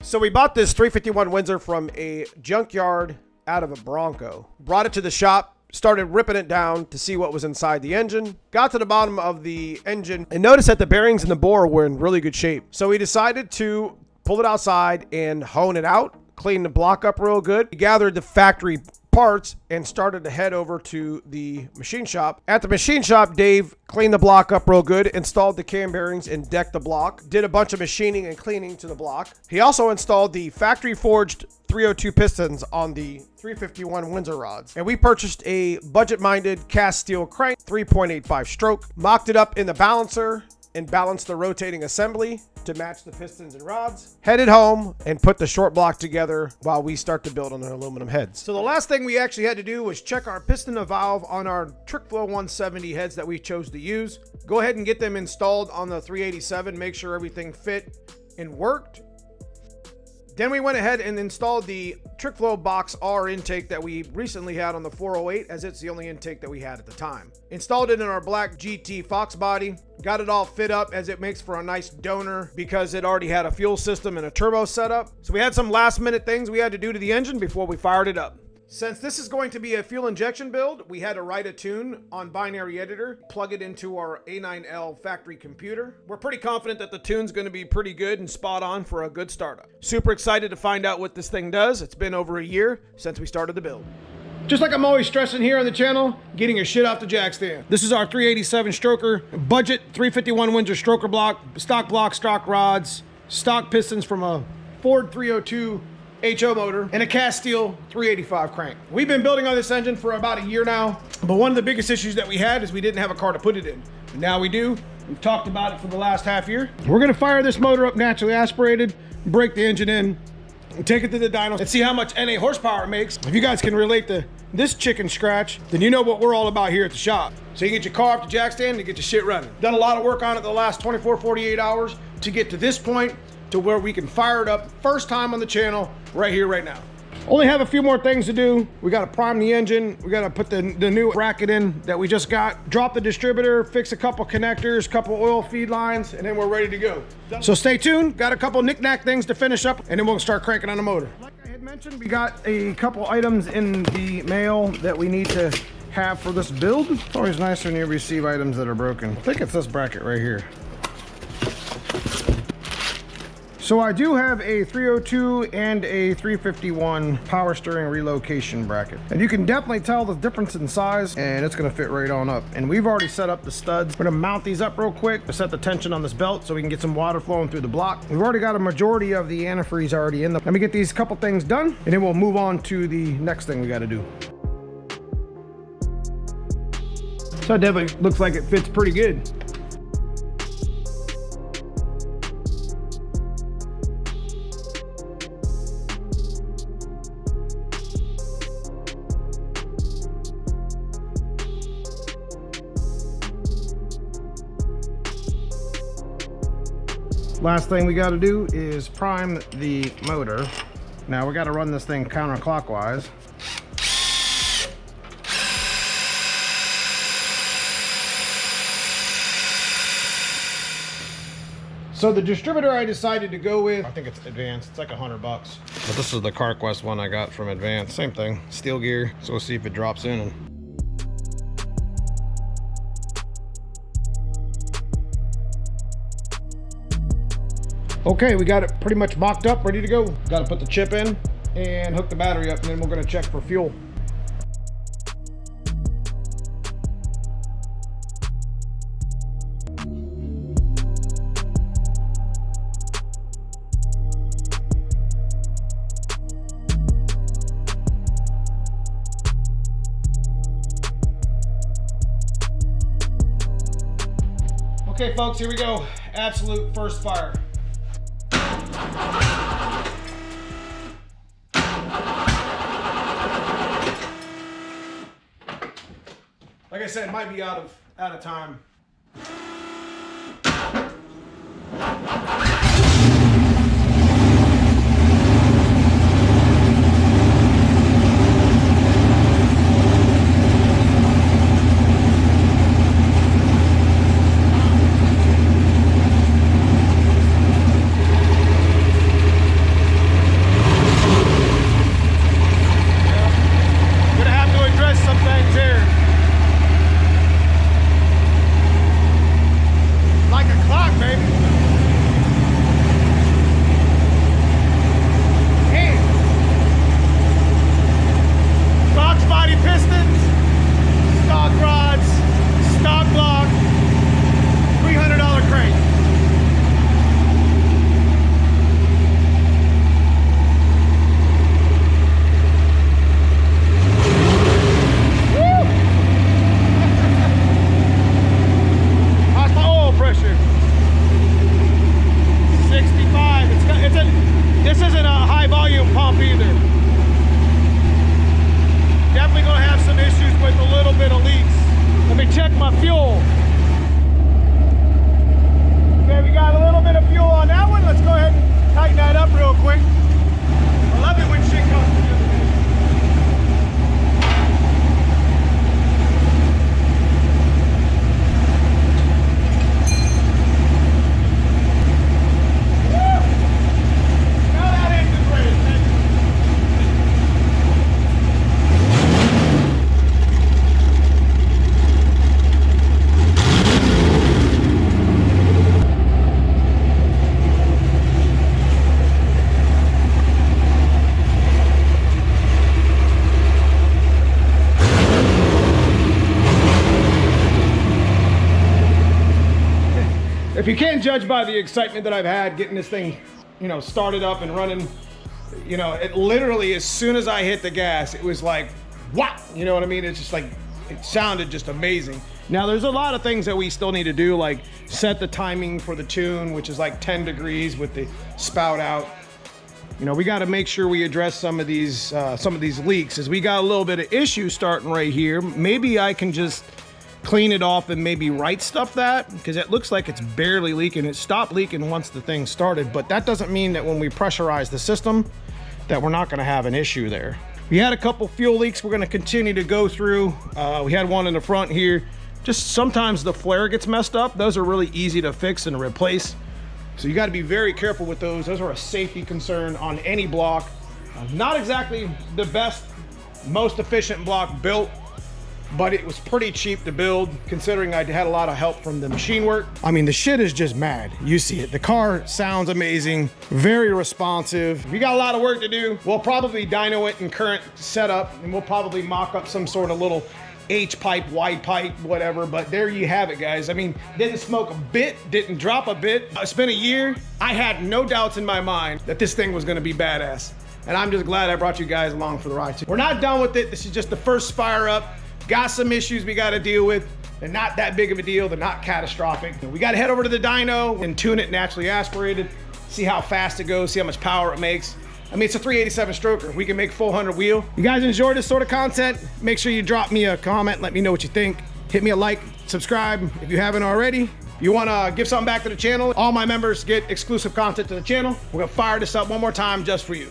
So we bought this 351 Windsor from a junkyard out of a Bronco. Brought it to the shop, started ripping it down to see what was inside the engine. Got to the bottom of the engine and noticed that the bearings and the bore were in really good shape. So we decided to pull it outside and hone it out, clean the block up real good. We gathered the factory parts and started to head over to the machine shop. At the machine shop, Dave cleaned the block up real good, installed the cam bearings and decked the block, did a bunch of machining and cleaning to the block. He also installed the factory forged 302 pistons on the 351 Windsor rods. And we purchased a budget-minded cast steel crank, 3.85 stroke, mocked it up in the balancer and balanced the rotating assembly to match the pistons and rods, headed home and put the short block together while we start to build on the aluminum heads. So the last thing we actually had to do was check our piston and valve on our TrickFlow 170 heads that we chose to use. Go ahead and get them installed on the 387, make sure everything fit and worked. Then we went ahead and installed the TrickFlow Box R intake that we recently had on the 408, as it's the only intake that we had at the time. Installed it in our black GT Fox body, got it all fit up as it makes for a nice donor because it already had a fuel system and a turbo setup. So we had some last minute things we had to do to the engine before we fired it up. Since this is going to be a fuel injection build, we had to write a tune on binary editor, plug it into our A9L factory computer. We're pretty confident that the tune's going to be pretty good and spot on for a good startup. Super excited to find out what this thing does. It's been over a year since we started the build. Just like I'm always stressing here on the channel, getting your shit off the jack stand. This is our 387 stroker, budget 351 Windsor stroker block, stock rods, stock pistons from a Ford 302 HO motor, and a cast steel 385 crank. We've been building on this engine for about a year now, but one of the biggest issues that we had is we didn't have a car to put it in. Now we do. We've talked about it for the last half year. We're gonna fire this motor up naturally aspirated, break the engine in, and take it to the dyno and see how much NA horsepower it makes. If you guys can relate to this chicken scratch, then you know what we're all about here at the shop. So you get your car off the jack stand and get your shit running. Done a lot of work on it the last 24, 48 hours to get to this point, to where we can fire it up first time on the channel right here, right now. Only have a few more things to do. We got to prime the engine. We got to put the new bracket in that we just got, drop the distributor, fix a couple connectors, couple oil feed lines, and then we're ready to go. So stay tuned. Got a couple knick-knack things to finish up, and then we'll start cranking on the motor. Like I had mentioned, we got a couple items in the mail that we need to have for this build. It's always nice when you receive items that are broken. I think it's this bracket right here. So I do have a 302 and a 351 power steering relocation bracket. And you can definitely tell the difference in size, and it's gonna fit right on up. And we've already set up the studs. We're gonna mount these up real quick to set the tension on this belt so we can get some water flowing through the block. We've already got a majority of the antifreeze already in them. Let me get these couple things done, and then we'll move on to the next thing we gotta do. So it definitely looks like it fits pretty good. Last thing we got to do is prime the motor. Now we got to run this thing counterclockwise. So the distributor I decided to go with, I think it's Advanced. It's like $100. But this is the CarQuest one I got from Advanced. Same thing, steel gear. So we'll see if it drops in. Okay, we got it pretty much mocked up, ready to go. Got to put the chip in and hook the battery up, and then we're going to check for fuel. Okay, folks, here we go. Absolute first fire. Like I said, it might be out of time. can't judge by the excitement that I've had getting this thing, you know, started up and running. You know, it literally, as soon as I hit the gas, it was like, what? You know what I mean? It's just like, it sounded just amazing. Now there's a lot of things that we still need to do, like set the timing for the tune, which is like 10 degrees with the spout out. You know, we got to make sure we address some of these leaks, as we got a little bit of issue starting right here. Maybe I can just clean it off and maybe right stuff that, because it looks like it's barely leaking. It stopped leaking once the thing started, but that doesn't mean that when we pressurize the system that we're not going to have an issue there. We had a couple fuel leaks we're going to continue to go through. We had one in the front here. Just sometimes the flare gets messed up. Those are really easy to fix and to replace. So you got to be very careful with those. Those are a safety concern on any block. Not exactly the best, most efficient block built, but it was pretty cheap to build considering I had a lot of help from the machine work. I mean, the shit is just mad. You see it. The car sounds amazing, very responsive. We got a lot of work to do. We'll probably dyno it in current setup, and we'll probably mock up some sort of little H-pipe, Y-pipe, whatever, but there you have it, guys. I mean, didn't smoke a bit, didn't drop a bit. It's been a year. I had no doubts in my mind that this thing was gonna be badass. And I'm just glad I brought you guys along for the ride. We're not done with it. This is just the first fire up. Got some issues we gotta deal with. They're not that big of a deal. They're not catastrophic. We gotta head over to the dyno and tune it naturally aspirated, see how fast it goes, see how much power it makes. I mean, it's a 387 stroker. We can make 400 wheel. You guys enjoy this sort of content? Make sure you drop me a comment. Let me know what you think. Hit me a like, subscribe if you haven't already. If you wanna give something back to the channel, all my members get exclusive content to the channel. We're gonna fire this up one more time just for you.